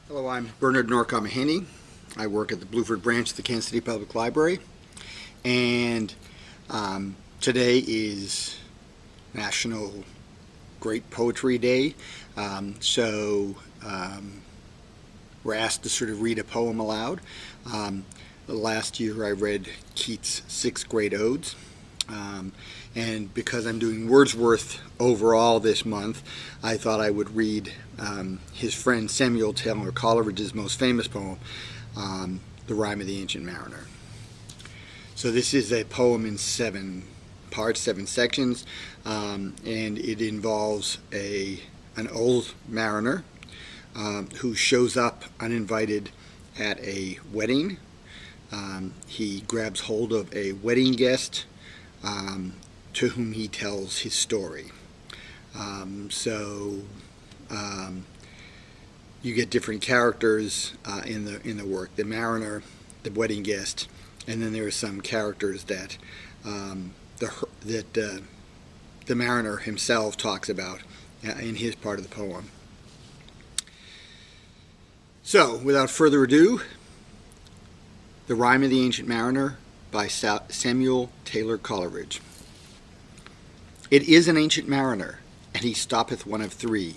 Hello, I'm Bernard Norcott-Mahany. I work at the Blueford branch of the Kansas City Public Library, and today is National Great Poetry Day, so we're asked to sort of read a poem aloud. Last year I read Keats' 6 Great Odes, and because I'm doing Wordsworth overall this month, I thought I would read his friend Samuel Taylor Coleridge's most famous poem, The Rime of the Ancient Mariner. So this is a poem in 7 parts, 7 sections, and it involves an old mariner who shows up uninvited at a wedding. He grabs hold of a wedding guest to whom he tells his story. You get different characters in the work: the mariner, the wedding guest, and then there are some characters that the mariner himself talks about in his part of the poem. So, without further ado, The Rime of the Ancient Mariner by Samuel Taylor Coleridge. It is an ancient mariner, and he stoppeth one of 3.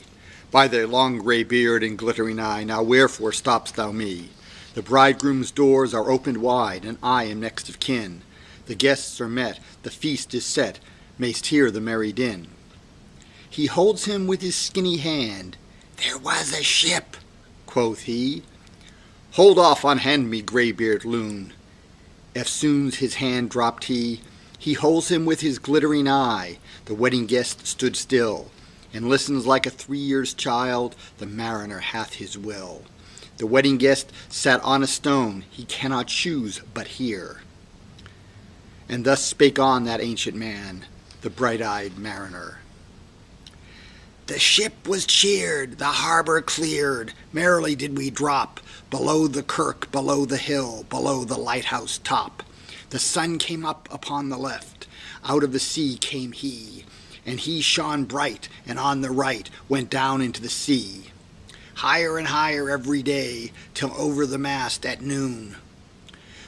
By thy long grey beard and glittering eye, now wherefore stopp'st thou me? The bridegroom's doors are opened wide, and I am next of kin. The guests are met, the feast is set, mayst hear the merry din. He holds him with his skinny hand. There was a ship, quoth he. Hold off, unhand me, grey-beard loon. Eftsoons his hand dropped he holds him with his glittering eye. The wedding guest stood still, and listens like a 3 years' child. The mariner hath his will. The wedding guest sat on a stone, he cannot choose but hear. And thus spake on that ancient man, the bright-eyed mariner. The ship was cheered, the harbour cleared, merrily did we drop, below the kirk, below the hill, below the lighthouse top. The sun came up upon the left, out of the sea came he, and he shone bright, and on the right went down into the sea. Higher and higher every day, till over the mast at noon.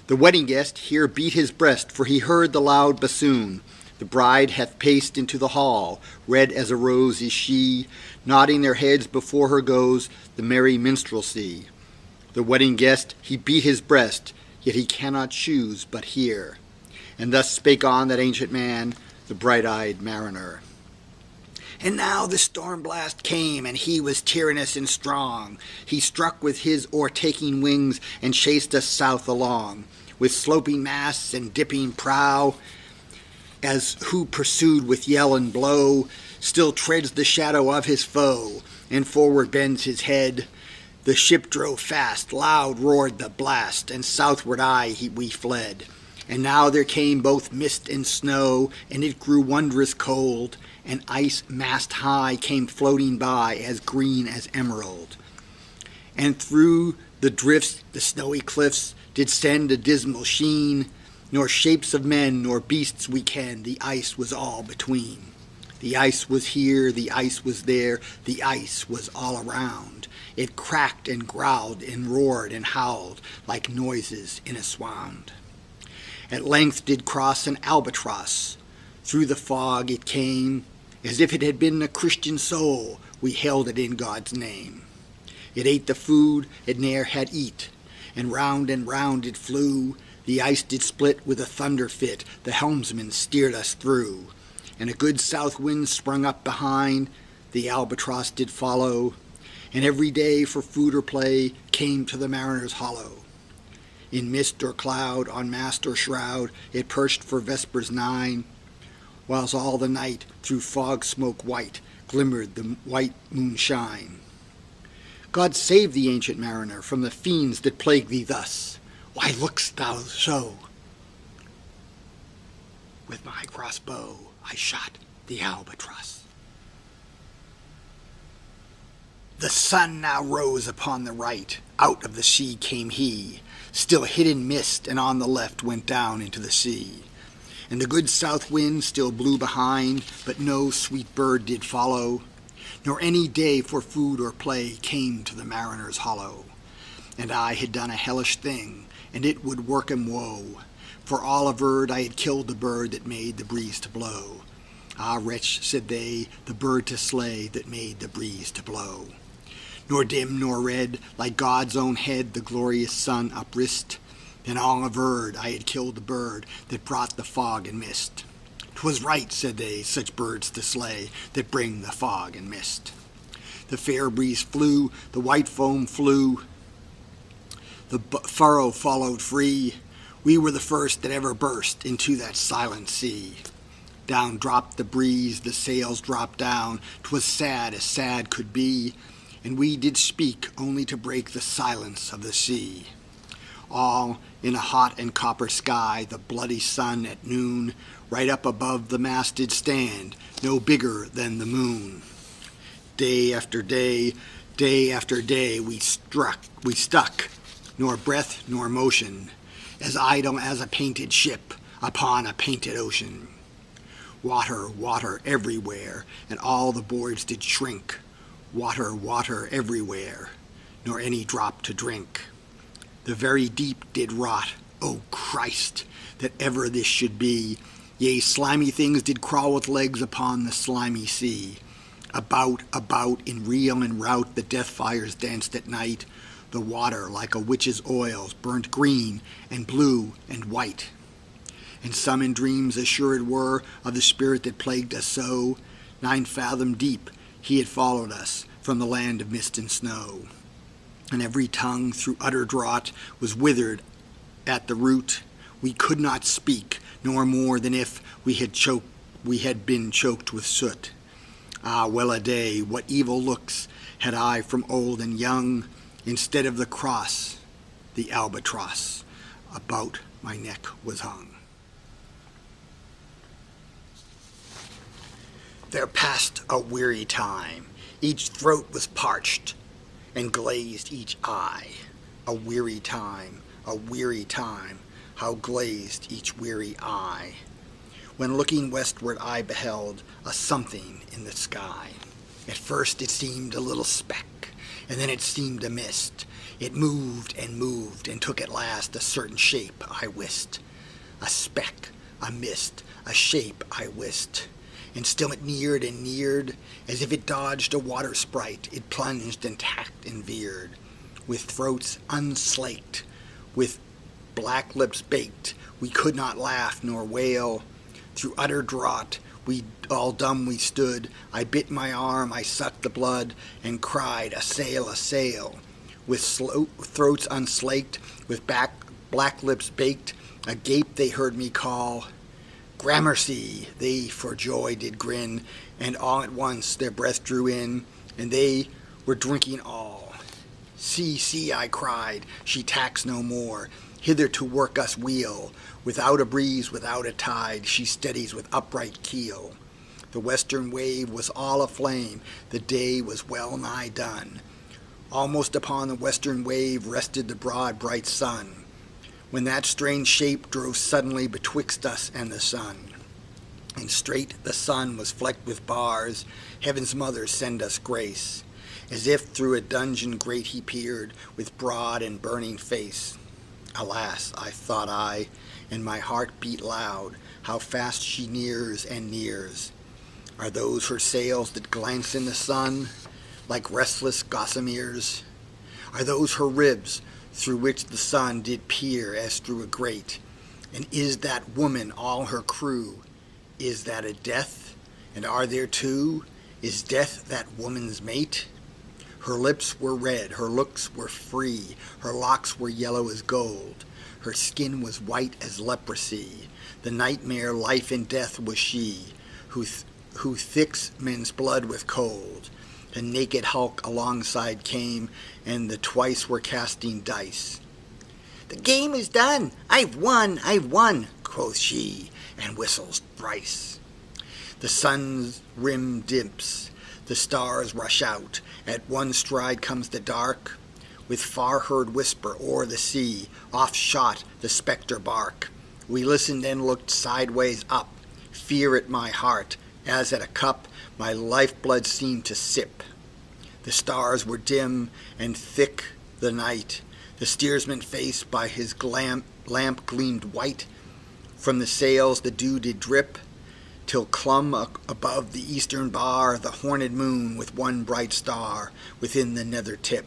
The wedding guest here beat his breast, for he heard the loud bassoon. The bride hath paced into the hall, red as a rose is she, nodding their heads before her goes the merry minstrelsy. The wedding guest, he beat his breast, yet he cannot choose but hear. And thus spake on that ancient man, the bright-eyed mariner. And now the storm blast came, and he was tyrannous and strong. He struck with his o'ertaking wings, and chased us south along, with sloping masts and dipping prow, as who pursued with yell and blow, still treads the shadow of his foe, and forward bends his head. The ship drove fast, loud roared the blast, and southward we fled. And now there came both mist and snow, and it grew wondrous cold, and ice mast high came floating by, as green as emerald. And through the drifts the snowy cliffs did send a dismal sheen, nor shapes of men nor beasts we ken, the ice was all between. The ice was here, the ice was there, the ice was all around. It cracked and growled and roared and howled like noises in a swound. At length did cross an albatross. Through the fog it came, as if it had been a Christian soul. We hailed it in God's name. It ate the food it ne'er had eat, and round it flew. The ice did split with a thunder fit, the helmsman steered us through. And a good south wind sprung up behind, the albatross did follow. And every day for food or play came to the mariner's hollow. In mist or cloud, on mast or shroud, it perched for vespers 9, whilst all the night through fog smoke white glimmered the white moonshine. God save the ancient mariner from the fiends that plague thee thus. Why look'st thou so? With my crossbow I shot the albatross. The sun now rose upon the right, out of the sea came he, still hid in mist, and on the left went down into the sea. And the good south wind still blew behind, but no sweet bird did follow. nor any day for food or play came to the mariner's hollow. and I had done a hellish thing, and it would work him woe. For all averred I had killed the bird that made the breeze to blow. Ah, wretch, said they, the bird to slay that made the breeze to blow. Nor dim nor red, like God's own head, the glorious sun uprist. Then all averred I had killed the bird that brought the fog and mist. 'Twas right, said they, such birds to slay that bring the fog and mist. The fair breeze flew, the white foam flew, the furrow followed free. We were the first that ever burst into that silent sea. Down dropped the breeze, the sails dropped down. 'Twas sad as sad could be, and we did speak only to break the silence of the sea. All in a hot and copper sky, the bloody sun at noon, right up above the mast did stand, no bigger than the moon. Day after day, day after day, we stuck, nor breath nor motion, as idle as a painted ship upon a painted ocean. Water, water everywhere, and all the boards did shrink. Water, water everywhere, nor any drop to drink. The very deep did rot, O Christ, that ever this should be. Yea, slimy things did crawl with legs upon the slimy sea. About, about, in reel and rout, the death fires danced at night. The water, like a witch's oils, burnt green and blue and white. And some in dreams assured were of the spirit that plagued us so. 9 fathom deep he had followed us from the land of mist and snow. And every tongue through utter draught was withered at the root. We could not speak, nor more than if we had been choked with soot. Ah, well a day, what evil looks had I from old and young, instead of the cross, the albatross about my neck was hung. There passed a weary time, each throat was parched, and glazed each eye. A weary time, how glazed each weary eye. When looking westward I beheld a something in the sky. At first it seemed a little speck, and then it seemed a mist. It moved, and took at last a certain shape I wist. A speck, a mist, a shape I wist. And still it neared and neared, as if it dodged a water sprite. It plunged and tacked and veered, with throats unslaked, with black lips baked. We could not laugh nor wail. Through utter draught, we all dumb we stood. I bit my arm, I sucked the blood, and cried, "A sail, a sail!" With throats unslaked, with black lips baked, agape they heard me call. Gramercy, they for joy did grin, and all at once their breath drew in, and they were drinking all. See, see, I cried, she tacks no more, hither to work us wheel. Without a breeze, without a tide, she steadies with upright keel. The western wave was all aflame, the day was well nigh done. Almost upon the western wave rested the broad bright sun, when that strange shape drove suddenly betwixt us and the sun. And straight the sun was flecked with bars, heaven's mother send us grace, as if through a dungeon grate he peered, with broad and burning face. Alas, I thought I, and my heart beat loud, how fast she nears and nears. Are those her sails that glance in the sun, like restless gossameres? Are those her ribs, through which the sun did peer as through a grate? And is that woman all her crew? Is that a death? And are there two? Is death that woman's mate? Her lips were red, her looks were free, her locks were yellow as gold, her skin was white as leprosy. The nightmare life and death was she, who thicks men's blood with cold. The naked hulk alongside came, and the twice were casting dice. "The game is done, I've won, quoth she, and whistles thrice. The sun's rim dips, the stars rush out, at one stride comes the dark, with far-heard whisper o'er the sea, off shot the spectre bark. We listened and looked sideways up, fear at my heart, as at a cup my lifeblood seemed to sip. The stars were dim and thick the night, The steersman's face by his lamp gleamed white. From the sails the dew did drip, till clomb above the eastern bar the horned moon with one bright star within the nether tip.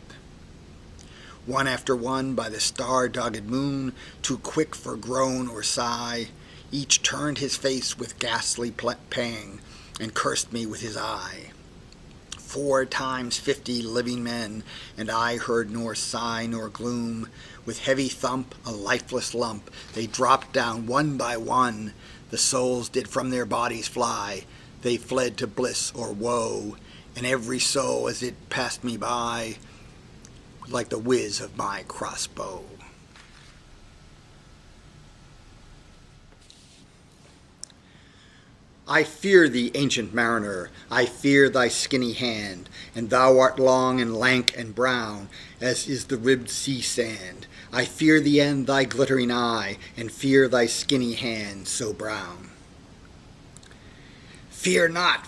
One after one by the star-dogged moon, too quick for groan or sigh, each turned his face with ghastly pang, and cursed me with his eye. 4 times 50 living men, and I heard nor sigh nor gloom. With heavy thump, a lifeless lump, they dropped down one by one. The souls did from their bodies fly, they fled to bliss or woe, and every soul as it passed me by, like the whiz of my crossbow. I fear thee, ancient mariner, I fear thy skinny hand, and thou art long and lank and brown, as is the ribbed sea sand. I fear thee and thy glittering eye, and fear thy skinny hand so brown. Fear not,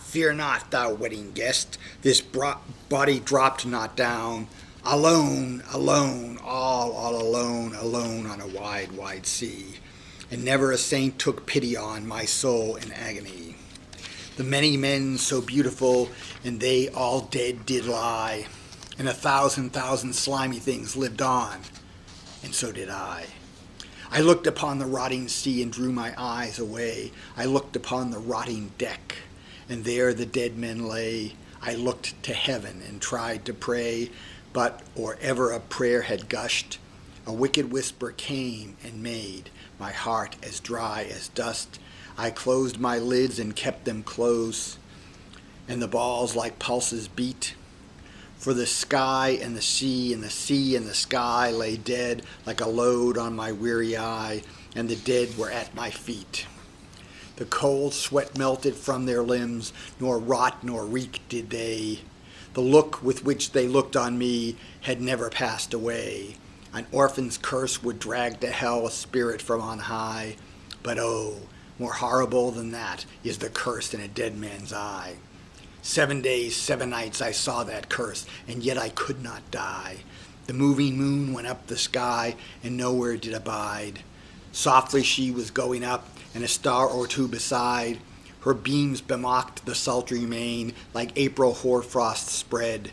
thou wedding guest, this body dropped not down. Alone, alone, all alone, alone on a wide, wide sea. And never a saint took pity on my soul in agony. The many men so beautiful, and they all dead did lie, and 1,000 slimy things lived on, and so did I. I looked upon the rotting sea and drew my eyes away. I looked upon the rotting deck, and there the dead men lay. I looked to heaven and tried to pray, but or ever a prayer had gushed, a wicked whisper came and made my heart as dry as dust. I closed my lids and kept them close, and the balls like pulses beat. For the sky and the sea and the sea and the sky lay dead like a load on my weary eye, and the dead were at my feet. The cold sweat melted from their limbs, nor rot nor reek did they. The look with which they looked on me had never passed away. An orphan's curse would drag to hell a spirit from on high. But oh, more horrible than that is the curse in a dead man's eye. 7 days, 7 nights I saw that curse, and yet I could not die. The moving moon went up the sky, and nowhere did abide. Softly she was going up, and a star or two beside. Her beams bemocked the sultry main, like April hoarfrost spread.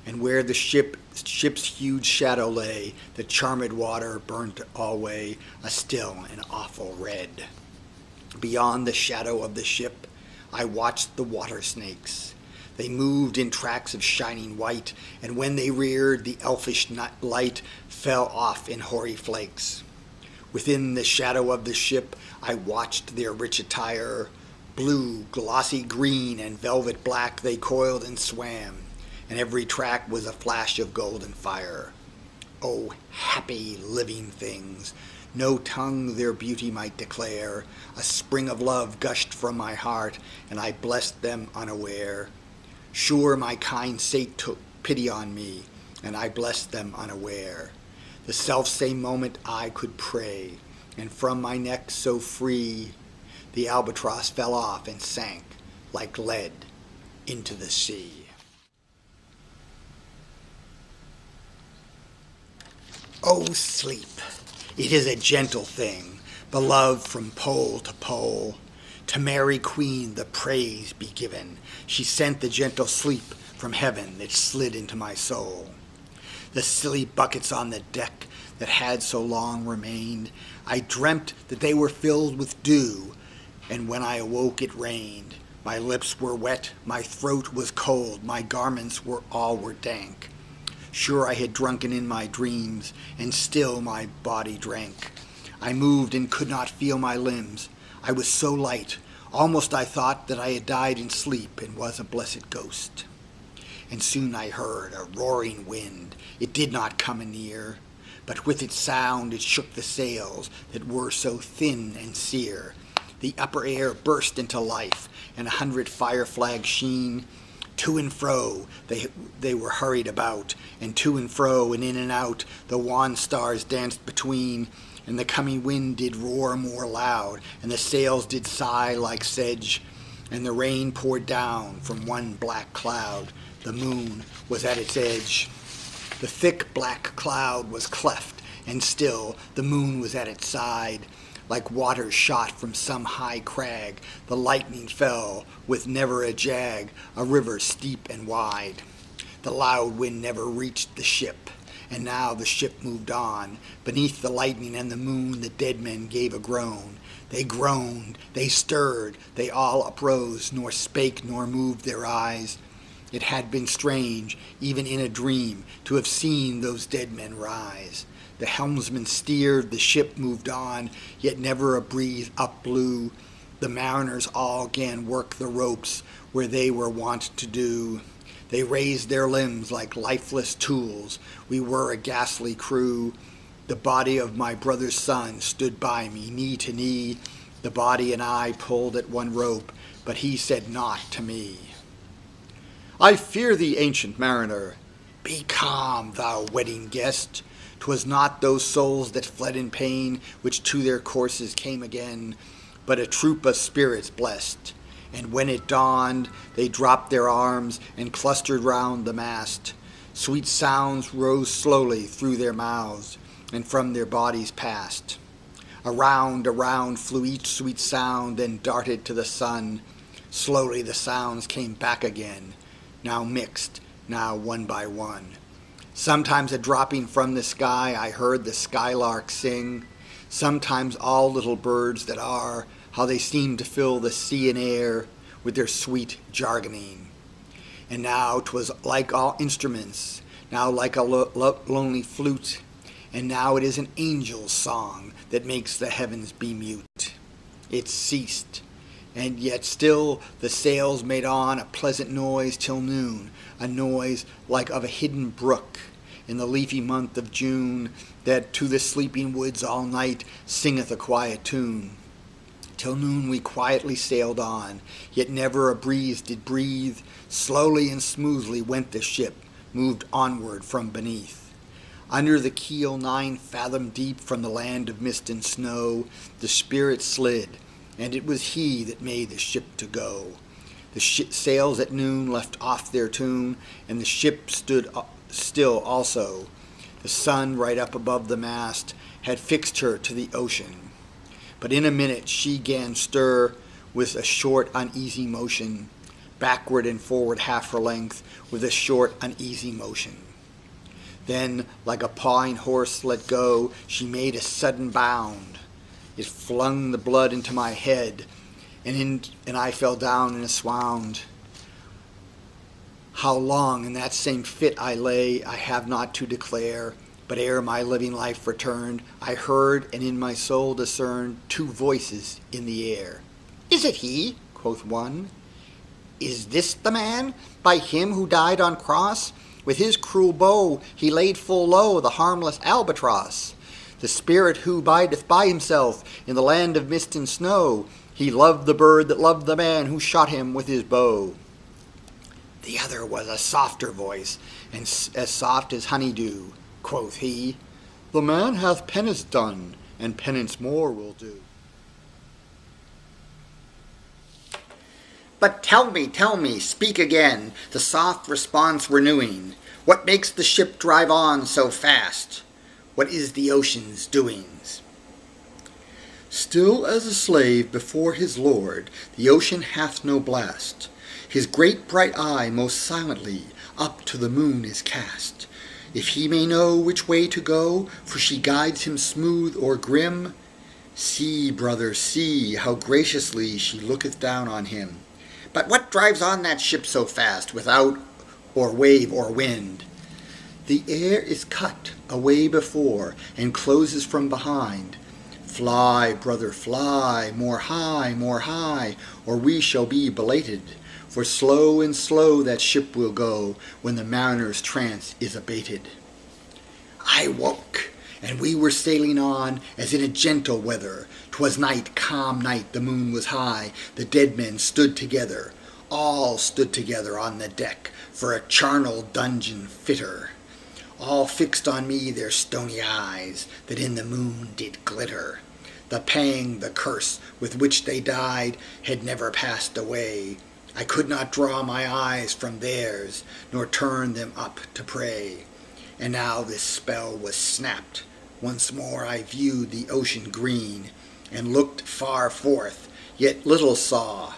And where the ship's huge shadow lay, the charmed water burnt alway, a still and awful red. Beyond the shadow of the ship, I watched the water snakes. They moved in tracks of shining white, and when they reared, the elfish light fell off in hoary flakes. Within the shadow of the ship, I watched their rich attire. Blue, glossy green, and velvet black they coiled and swam, and every track was a flash of golden fire. Oh, happy living things! No tongue their beauty might declare. A spring of love gushed from my heart, and I blessed them unaware. Sure my kind saint took pity on me, and I blessed them unaware. The selfsame moment I could pray, and from my neck so free, the albatross fell off and sank like lead into the sea. Oh, sleep! It is a gentle thing, beloved from pole to pole. To Mary Queen the praise be given. She sent the gentle sleep from heaven that slid into my soul. The silly buckets on the deck that had so long remained, I dreamt that they were filled with dew, and when I awoke it rained. My lips were wet, my throat was cold, my garments were dank. Sure I had drunken in my dreams, and still my body drank. I moved and could not feel my limbs. I was so light, almost I thought that I had died in sleep and was a blessed ghost. And soon I heard a roaring wind. It did not come anear, but with its sound it shook the sails that were so thin and sere. The upper air burst into life, and 100 fire flags sheen. To and fro they were hurried about, and to and fro and in and out the wan stars danced between, and the coming wind did roar more loud, and the sails did sigh like sedge, and the rain poured down from one black cloud. The moon was at its edge. The thick black cloud was cleft, and still the moon was at its side. Like water shot from some high crag, the lightning fell with never a jag, a river steep and wide. The loud wind never reached the ship, and now the ship moved on. Beneath the lightning and the moon the dead men gave a groan. They groaned, they stirred, they all uprose, nor spake nor moved their eyes. It had been strange, even in a dream, to have seen those dead men rise. The helmsman steered, the ship moved on, yet never a breeze up blew. The mariners all 'gan work the ropes where they were wont to do. They raised their limbs like lifeless tools. We were a ghastly crew. The body of my brother's son stood by me, knee to knee. The body and I pulled at one rope, but he said naught to me. I fear thee, ancient mariner. Be calm, thou wedding guest. 'Twas not those souls that fled in pain which to their courses came again, but a troop of spirits blest. And when it dawned, they dropped their arms and clustered round the mast. Sweet sounds rose slowly through their mouths, and from their bodies passed. Around flew each sweet sound, then darted to the sun. Slowly the sounds came back again, now mixed, now one by one. Sometimes a dropping from the sky I heard the skylark sing. Sometimes all little birds that are, how they seem to fill the sea and air with their sweet jargoning. And now 'twas like all instruments, now like a lonely flute, and now it is an angel's song that makes the heavens be mute. It ceased, and yet still the sails made on a pleasant noise till noon, a noise like of a hidden brook in the leafy month of June, that to the sleeping woods all night singeth a quiet tune. Till noon we quietly sailed on, yet never a breeze did breathe. Slowly and smoothly went the ship, moved onward from beneath. Under the keel 9 fathom deep from the land of mist and snow, the spirit slid, and it was he that made the ship to go. The sails at noon left off their tune, and the ship stood still also. The sun right up above the mast had fixed her to the ocean. But in a minute she 'gan stir with a short uneasy motion, backward and forward half her length with a short uneasy motion. Then, like a pawing horse let go, she made a sudden bound. It flung the blood into my head, and I fell down in a swound. How long in that same fit I lay, I have not to declare, but ere my living life returned, I heard and in my soul discerned 2 voices in the air. Is it he? Quoth one. Is this the man, by him who died on cross? With his cruel bow he laid full low the harmless albatross. The spirit who bideth by himself in the land of mist and snow, he loved the bird that loved the man who shot him with his bow. The other was a softer voice, and as soft as honeydew. Quoth he, the man hath penance done, and penance more will do. But tell me, speak again, the soft response renewing. What makes the ship drive on so fast? What is the ocean's doings? Still as a slave before his lord, the ocean hath no blast. His great bright eye most silently up to the moon is cast. If he may know which way to go, for she guides him smooth or grim, see, brother, see, how graciously she looketh down on him. But what drives on that ship so fast, without or wave or wind? The air is cut away before, and closes from behind. Fly, brother, fly, more high, or we shall be belated. For slow and slow that ship will go, when the mariner's trance is abated. I woke, and we were sailing on, as in a gentle weather. 'Twas night, calm night, the moon was high, the dead men stood together. All stood together on the deck, for a charnel dungeon fitter. All fixed on me their stony eyes, that in the moon did glitter. The pang, the curse, with which they died, had never passed away. I could not draw my eyes from theirs, nor turn them up to pray. And now this spell was snapped. Once more I viewed the ocean green, and looked far forth, yet little saw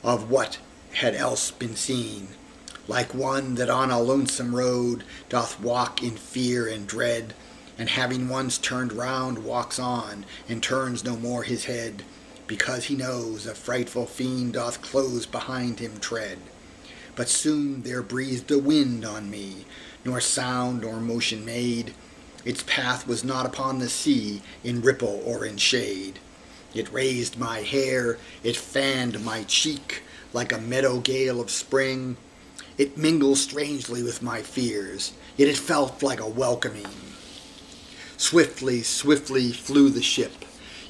of what had else been seen. Like one that on a lonesome road doth walk in fear and dread, and having once turned round walks on, and turns no more his head, because he knows a frightful fiend doth close behind him tread. But soon there breathed a wind on me, nor sound nor motion made. Its path was not upon the sea, in ripple or in shade. It raised my hair, it fanned my cheek, like a meadow gale of spring. It mingled strangely with my fears, yet it felt like a welcoming. Swiftly, swiftly flew the ship,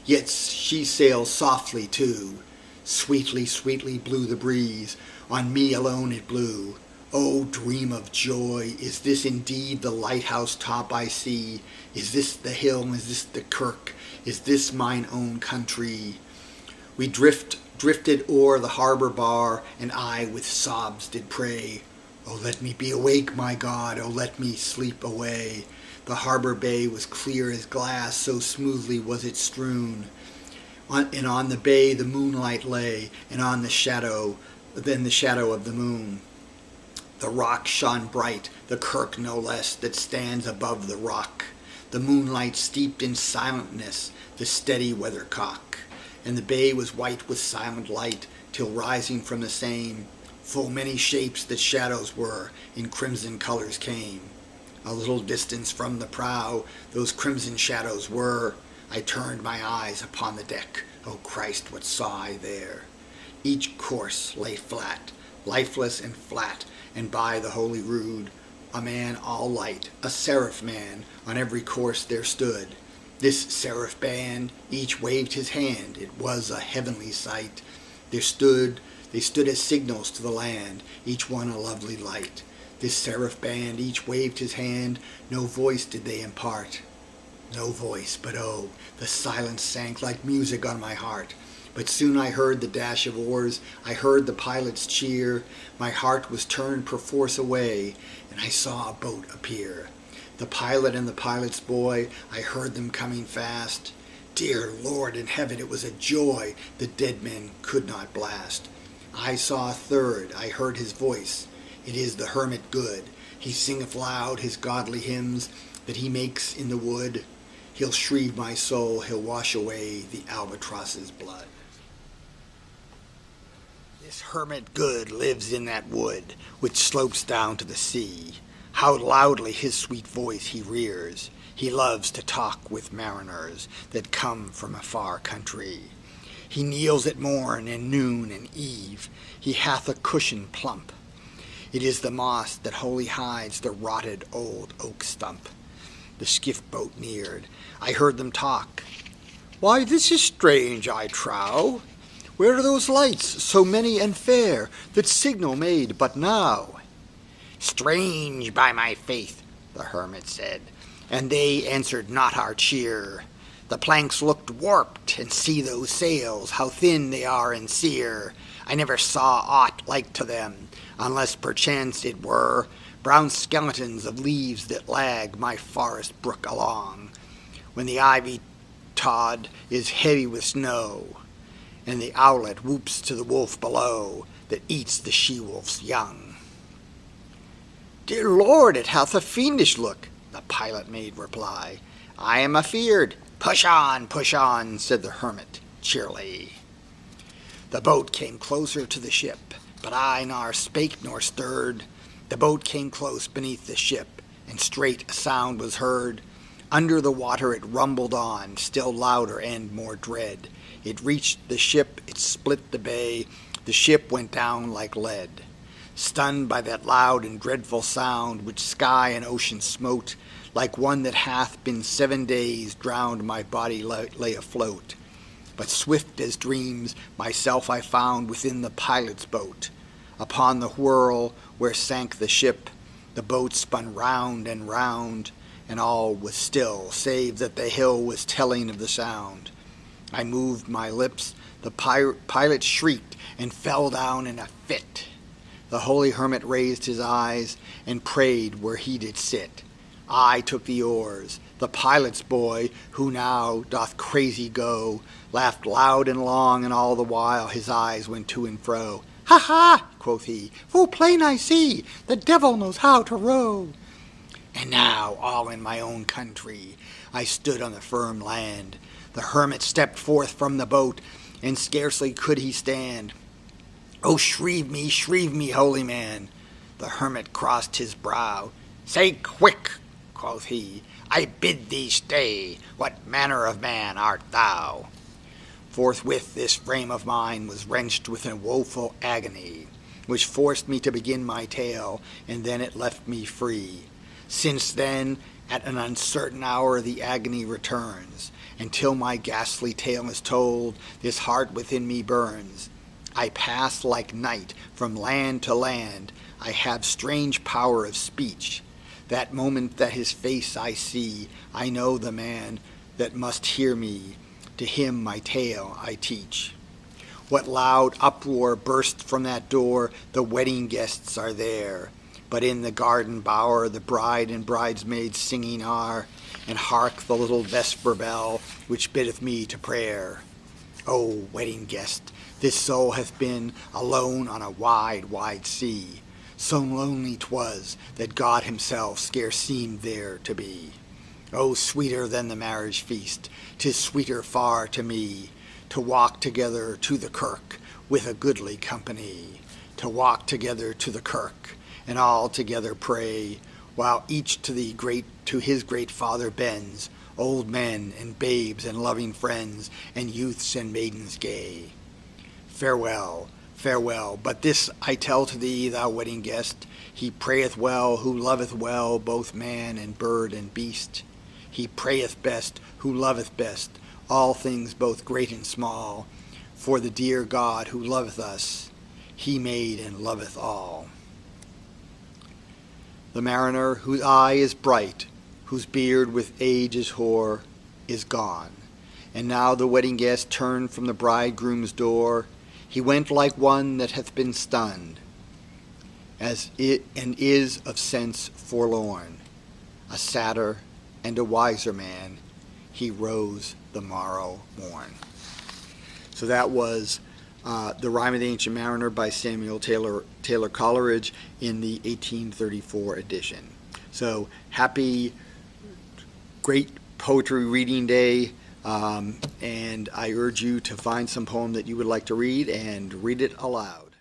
yet she sailed softly too. Sweetly, sweetly blew the breeze, on me alone it blew. Oh, dream of joy, is this indeed the lighthouse top I see? Is this the hill, is this the kirk, is this mine own country? We drifted o'er the harbour bar, and I with sobs did pray, oh, let me be awake, my God, oh, let me sleep away. The harbour bay was clear as glass, so smoothly was it strewn. And on the bay the moonlight lay, and on the shadow of the moon. The rock shone bright, the kirk no less, that stands above the rock. The moonlight steeped in silentness the steady weathercock, and the bay was white with silent light, till rising from the same, full many shapes that shadows were, in crimson colours came. A little distance from the prow, those crimson shadows were. I turned my eyes upon the deck, O Christ, what saw I there? Each corse lay flat, lifeless and flat, and by the holy rood, a man all light, a seraph man, on every corse there stood. This seraph band, each waved his hand, it was a heavenly sight. They stood as signals to the land, each one a lovely light. This seraph band, each waved his hand, no voice did they impart. No voice, but oh, the silence sank like music on my heart. But soon I heard the dash of oars, I heard the pilot's cheer. My heart was turned perforce away, and I saw a boat appear. The pilot and the pilot's boy, I heard them coming fast. Dear Lord in heaven, it was a joy the dead men could not blast. I saw a third, I heard his voice. It is the hermit good. He singeth loud his godly hymns that he makes in the wood. He'll shrieve my soul, he'll wash away the albatross's blood. This hermit good lives in that wood which slopes down to the sea. How loudly his sweet voice he rears. He loves to talk with mariners that come from a far country. He kneels at morn and noon and eve. He hath a cushion plump. It is the moss that wholly hides the rotted old oak stump. The skiff boat neared. I heard them talk. Why, this is strange, I trow. Where are those lights, so many and fair, that signal made but now? Strange, by my faith, the hermit said, and they answered not our cheer. The planks looked warped, and see those sails, how thin they are and sere. I never saw aught like to them, unless perchance it were brown skeletons of leaves that lag my forest brook along, when the ivy tod is heavy with snow, and the owlet whoops to the wolf below that eats the she-wolf's young. Dear Lord, it hath a fiendish look, the pilot made reply. I am afeard. Push on, said the hermit cheerily. The boat came closer to the ship, but I nor spake nor stirred. The boat came close beneath the ship, and straight a sound was heard. Under the water it rumbled on, still louder and more dread. It reached the ship, it split the bay, the ship went down like lead. Stunned by that loud and dreadful sound, which sky and ocean smote, like one that hath been 7 days drowned, my body lay afloat. But swift as dreams, myself I found within the pilot's boat. Upon the whirl where sank the ship, the boat spun round, and all was still, save that the hill was telling of the sound. I moved my lips, the pilot shrieked, and fell down in a fit. The holy hermit raised his eyes, and prayed where he did sit. I took the oars. The pilot's boy, who now doth crazy go, laughed loud and long, and all the while his eyes went to and fro. Ha ha, quoth he, full plain I see, the devil knows how to row. And now, all in my own country, I stood on the firm land. The hermit stepped forth from the boat, and scarcely could he stand. Oh, shrieve me, holy man! The hermit crossed his brow. Say quick, quoth he, I bid thee stay. What manner of man art thou? Forthwith this frame of mine was wrenched with a woeful agony, which forced me to begin my tale, and then it left me free. Since then, at an uncertain hour the agony returns, and till my ghastly tale is told, this heart within me burns. I pass like night from land to land, I have strange power of speech. That moment that his face I see, I know the man that must hear me, to him my tale I teach. What loud uproar burst from that door, the wedding guests are there. But in the garden bower the bride and bridesmaids singing are, and hark the little vesper bell, which biddeth me to prayer. O wedding guest, this soul hath been alone on a wide, wide sea. So lonely 'twas that God himself scarce seemed there to be. O sweeter than the marriage feast, 'tis sweeter far to me, to walk together to the kirk with a goodly company, to walk together to the kirk, and all together pray, while each to his great Father bends, old men and babes and loving friends, and youths and maidens gay. Farewell, farewell, but this I tell to thee, thou wedding guest, he prayeth well who loveth well both man and bird and beast. He prayeth best who loveth best all things both great and small, for the dear God who loveth us, he made and loveth all. The mariner, whose eye is bright, whose beard with age is hoar, is gone. And now the wedding guest turned from the bridegroom's door. He went like one that hath been stunned, as it and is of sense forlorn. A sadder and a wiser man, he rose the morrow morn. So that was The Rime of the Ancient Mariner by Samuel Taylor Coleridge in the 1834 edition. So happy, great poetry reading day, and I urge you to find some poem that you would like to read and read it aloud.